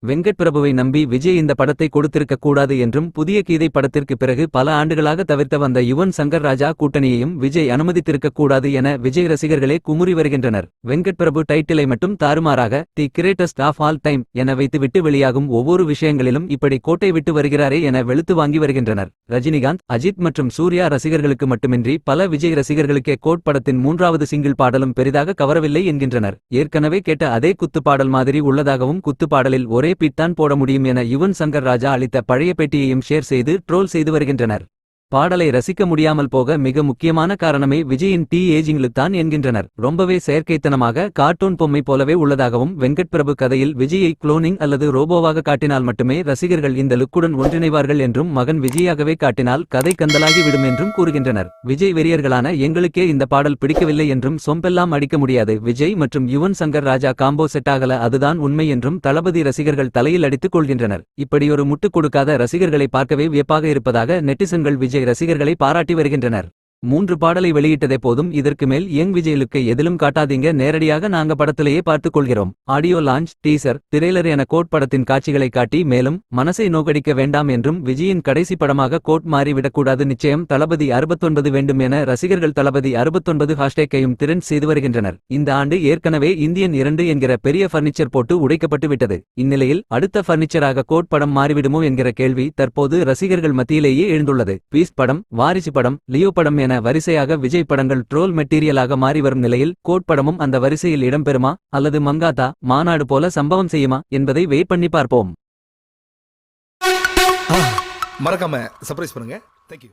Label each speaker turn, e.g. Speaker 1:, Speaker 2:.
Speaker 1: வெங்கட் பிரபுவை நம்பி விஜய் இந்த படத்தை கொடுத்திருக்க கூடாது என்றும் புதிய கீதை படத்திற்கு பிறகு பல ஆண்டுகளாக தவிர்த்த வந்த யுவன் சங்கர் ராஜா கூட்டணியையும் விஜய் அனுமதித்திருக்க கூடாது என விஜய் ரசிகர்களே குமுறி வருகின்றனர். வெங்கட் பிரபு டைட்டிலை மட்டும் தாறுமாறாக the greatest of all time என வைத்துவிட்டு வெளியாகும் ஒவ்வொரு விஷயங்களிலும் இப்படி கோட்டை விட்டு வருகிறாரே என வெளுத்து வாங்கி வருகின்றனர். ரஜினிகாந்த், அஜித் மற்றும் சூர்யா ரசிகர்களுக்கு மட்டுமின்றி பல விஜய் ரசிகர்களுக்கே கோட் படத்தின் 3வது சிங்கிள் பாடலும் பெரிதாக கவரவில்லை என்கின்றனர். ஏற்கனவே கேட்ட அதே குத்துப்பாடல் மாதிரி உள்ளதாகவும் குத்துப்பாடலில் ஒரே பீட் போட முடியும் என யுவன் சங்கர் ராஜா அளித்த பழைய பேட்டியையும் ஷேர் செய்து ட்ரோல் செய்து வருகின்றனர். பாடலை ரசிக்க முடியாமல் போக மிக முக்கியமான காரணமே விஜயின் ஏஜிங் தான் என்கின்றனர். ரொம்பவே செயற்கைத்தனமாக கார்ட்டூன் பொம்மை போலவே உள்ளதாகவும் வெங்கட் பிரபு கதையில் விஜயை குளோனிங் அல்லது ரோபோவாக காட்டினால் மட்டுமே ரசிகர்கள் இந்த லுக்குடன் ஒன்றிணைவார்கள் என்றும் மகன் விஜயாகவே காட்டினால் கதை கந்தலாகி விடும் என்றும் கூறுகின்றனர். விஜய் வெறியர்களான எங்களுக்கே இந்த பாடல் பிடிக்கவில்லை என்றும் சொம்பெல்லாம் அடிக்க முடியாது. விஜய் மற்றும் யுவன் சங்கர் ராஜா காம்போ செட்டாகல, அதுதான் உண்மை என்றும் தளபதி ரசிகர்கள் தலையில் அடித்துக் கொள்கின்றனர். இப்படியொரு முட்டுக் கொடுக்காத ரசிகர்களை பார்க்கவே வியப்பாக இருப்பதாக நெட்டிசன்கள் விஜய் ரசிகர்களை பாராட்டி வருகின்றனர். 3 பாடலை வெளியிட்டதே போதும், இதற்கு மேல் யங் விஜய் லுக்கை எதிலும் காட்டாதீங்க, நேரடியாக நாங்க படத்திலேயே பார்த்துக் கொள்கிறோம். ஆடியோ லான்ச், டீசர், திரைலர் என கோட் படத்தின் காட்சிகளை காட்டி மேலும் மனசை நோக்கடிக்க வேண்டாம் என்றும் விஜயின் கடைசி படமாக கோட் மாறிவிடக்கூடாது, நிச்சயம் தளபதி 69 வேண்டும் என ரசிகர்கள் தளபதி 69 ஹாஷ்டேக்கையும் ட்ரெண்ட் செய்து வருகின்றனர். இந்த ஆண்டு ஏற்கனவே இந்தியன் 2 என்கிற பெரிய பர்னிச்சர் போட்டு உடைக்கப்பட்டு விட்டது. இந்நிலையில் அடுத்த பர்னிச்சராக கோட் படம் மாறிவிடுமோ என்கிற கேள்வி தற்போது ரசிகர்கள் மத்தியிலேயே எழுந்துள்ளது. பீஸ்ட் படம், வாரிசு படம், லியோ படம் என வரிசையாக விஜய் படங்கள் ட்ரோல் மெட்டீரியலாக மாறி வரும் நிலையில் கோட் படமும் அந்த வரிசையில் இடம்பெறுமா அல்லது மங்காத்தா, மாநாடு போல சம்பவம் செய்யுமா என்பதை வெயிட் பண்ணி பார்ப்போம்.
Speaker 2: மறக்காம சர்ப்ரைஸ் பண்ணுங்க. Thank you.